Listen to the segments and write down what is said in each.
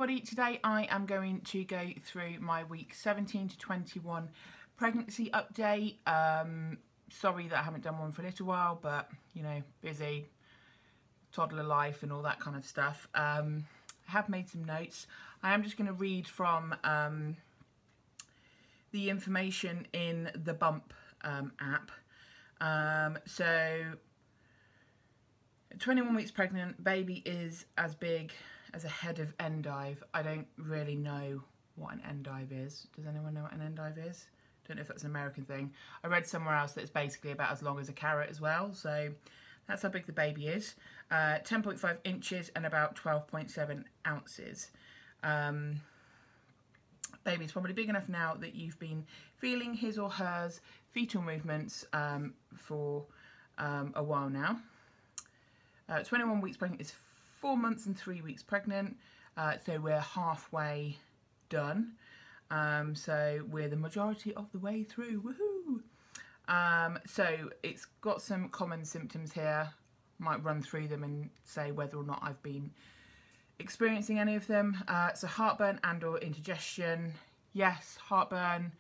everybody, today I am going to go through my week 17 to 21 pregnancy update. Sorry that I haven't done one for a little while, but you know, busy, toddler life and all that kind of stuff. I have made some notes. I am just going to read from the information in the Bump app. So 21 weeks pregnant, baby is as big as a head of endive. I don't really know what an endive is. Does anyone know what an endive is? Don't know if that's an American thing. I read somewhere else that it's basically about as long as a carrot as well. So that's how big the baby is. 10.5 inches and about 12.7 ounces. Baby's probably big enough now that you've been feeling his or hers fetal movements for a while now. 21 weeks pregnant is 4 months and 3 weeks pregnant, so we're halfway done. So we're the majority of the way through, woohoo! So it's got some common symptoms here. Might run through them and say whether or not I've been experiencing any of them. So heartburn and or indigestion. Yes, heartburn.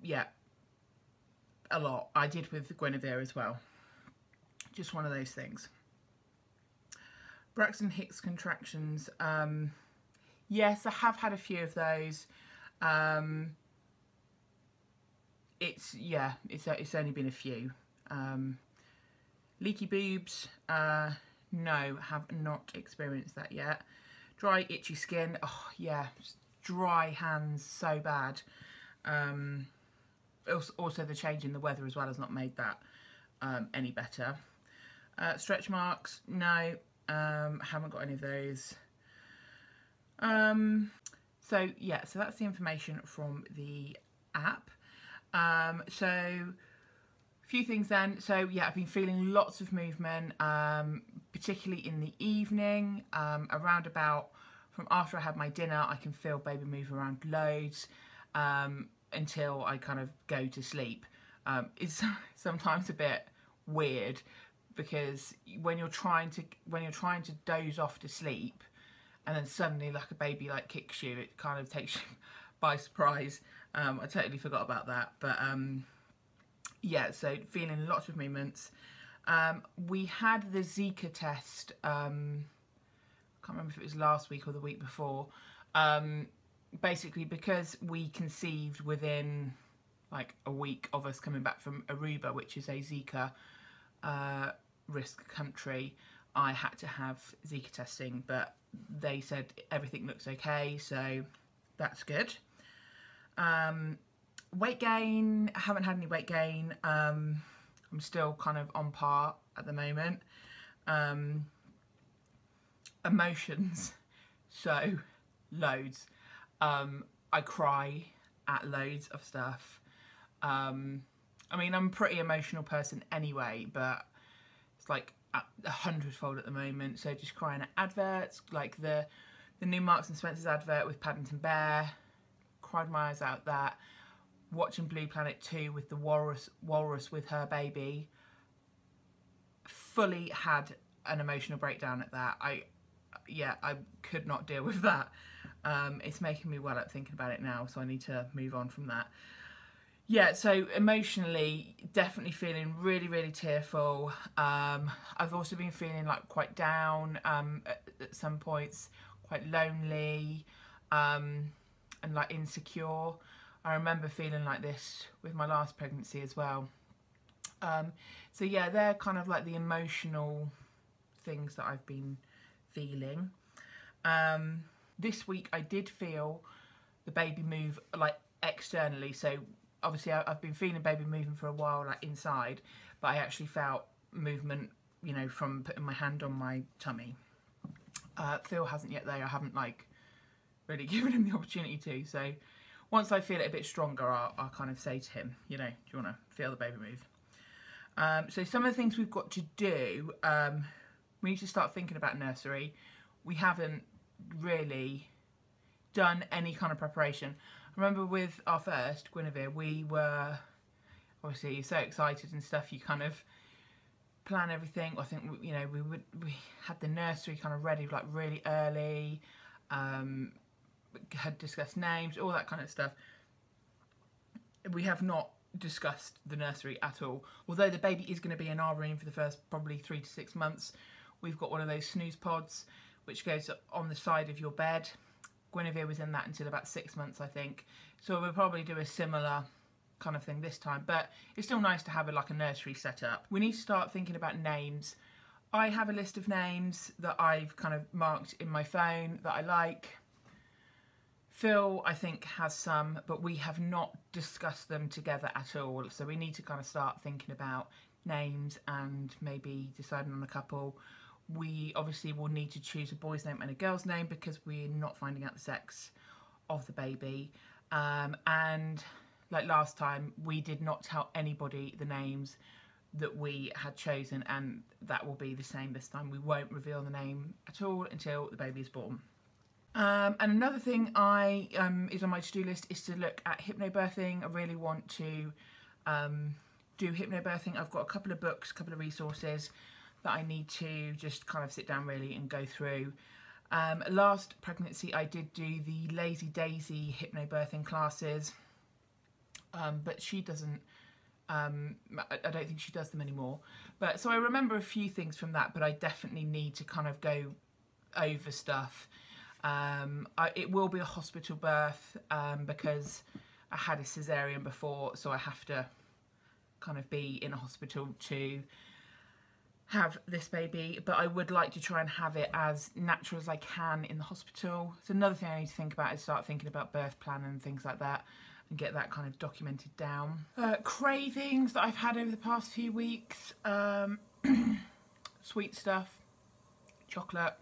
Yeah, a lot. I did with Guinevere as well. Just one of those things. Braxton Hicks contractions. Yes, I have had a few of those. It's only been a few. Leaky boobs. No, have not experienced that yet. Dry, itchy skin. Oh yeah, dry hands, so bad. Also the change in the weather as well has not made that any better. Stretch marks, no, haven't got any of those. So yeah, so that's the information from the app. So a few things then. So yeah, I've been feeling lots of movement, particularly in the evening. Around about from after I had my dinner, I can feel baby move around loads until I kind of go to sleep. It's sometimes a bit weird, because when you're trying to doze off to sleep, and then suddenly like a baby like kicks you, it kind of takes you by surprise. I totally forgot about that, but yeah, so feeling lots of movements. We had the Zika test, I can't remember if it was last week or the week before, basically because we conceived within like a week of us coming back from Aruba, which is a Zika risk country. I had to have Zika testing, but they said everything looks okay, so that's good. Weight gain, I haven't had any weight gain. I'm still kind of on par at the moment. Emotions, so loads. I cry at loads of stuff. I mean, I'm a pretty emotional person anyway, but it's like 100-fold at the moment. So just crying at adverts, like the new Marks and Spencer's advert with Paddington Bear, cried my eyes out at that. Watching Blue Planet 2 with the walrus with her baby, fully had an emotional breakdown at that. I could not deal with that. It's making me well up thinking about it now, so I need to move on from that. Yeah, so emotionally, definitely feeling really, really tearful. I've also been feeling like quite down at some points, quite lonely, and like insecure. I remember feeling like this with my last pregnancy as well. So yeah, they're kind of like the emotional things that I've been feeling. This week I did feel the baby move like externally, so obviously I've been feeling baby moving for a while like inside, but I actually felt movement, you know, from putting my hand on my tummy. Phil hasn't yet though. I haven't like really given him the opportunity to, so once I feel it a bit stronger, I'll kind of say to him, you know, do you want to feel the baby move? So some of the things we've got to do, we need to start thinking about nursery. We haven't really done any kind of preparation. I remember with our first, Guinevere, we were obviously so excited and stuff, you kind of plan everything. I think, you know, we had the nursery kind of ready like really early, had discussed names, all that kind of stuff. We have not discussed the nursery at all. Although the baby is going to be in our room for the first probably 3 to 6 months. We've got one of those snooze pods which goes on the side of your bed. Guinevere was in that until about 6 months, I think. So we'll probably do a similar kind of thing this time, but it's still nice to have like a nursery set up. We need to start thinking about names. I have a list of names that I've kind of marked in my phone that I like. Phil, I think, has some, but we have not discussed them together at all. So we need to kind of start thinking about names and maybe deciding on a couple. We obviously will need to choose a boy's name and a girl's name because we're not finding out the sex of the baby. And like last time, we did not tell anybody the names that we had chosen, and that will be the same this time. We won't reveal the name at all until the baby is born. And another thing is on my to-do list is to look at hypnobirthing. I really want to do hypnobirthing. I've got a couple of books, a couple of resources that I need to just kind of sit down really and go through. Last pregnancy I did do the Lazy Daisy hypnobirthing classes, but she doesn't, I don't think she does them anymore. But so I remember a few things from that, but I definitely need to kind of go over stuff. It will be a hospital birth because I had a cesarean before, so I have to kind of be in a hospital to have this baby, but I would like to try and have it as natural as I can in the hospital. So another thing I need to think about is start thinking about birth plan and things like that and get that kind of documented down. Cravings that I've had over the past few weeks, sweet stuff, chocolate,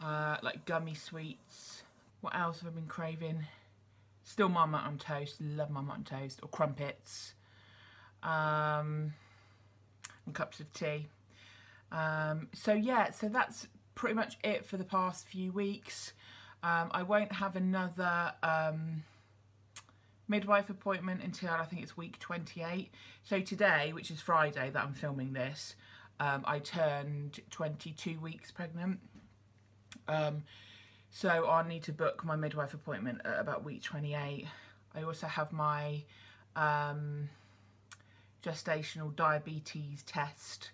like gummy sweets. What else have I been craving? Still Marmite on toast, love Marmite on toast, or crumpets, and cups of tea. So yeah, so that's pretty much it for the past few weeks. I won't have another midwife appointment until I think it's week 28. So today, which is Friday that I'm filming this, I turned 22 weeks pregnant. So I'll need to book my midwife appointment at about week 28. I also have my gestational diabetes test,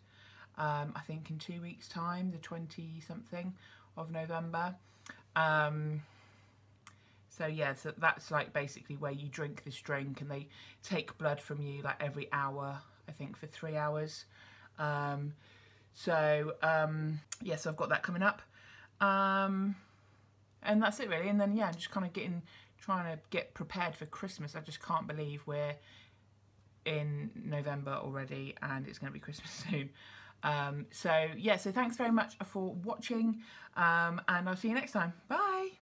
I think in 2 weeks time, the 20-something of November. So yeah, so that's like basically where you drink this drink and they take blood from you like every hour, I think for 3 hours. Yeah, so I've got that coming up. And that's it really. And then yeah, just kind of trying to get prepared for Christmas. I just can't believe we're in November already and it's going to be Christmas soon. So yeah, so thanks very much for watching, and I'll see you next time. Bye.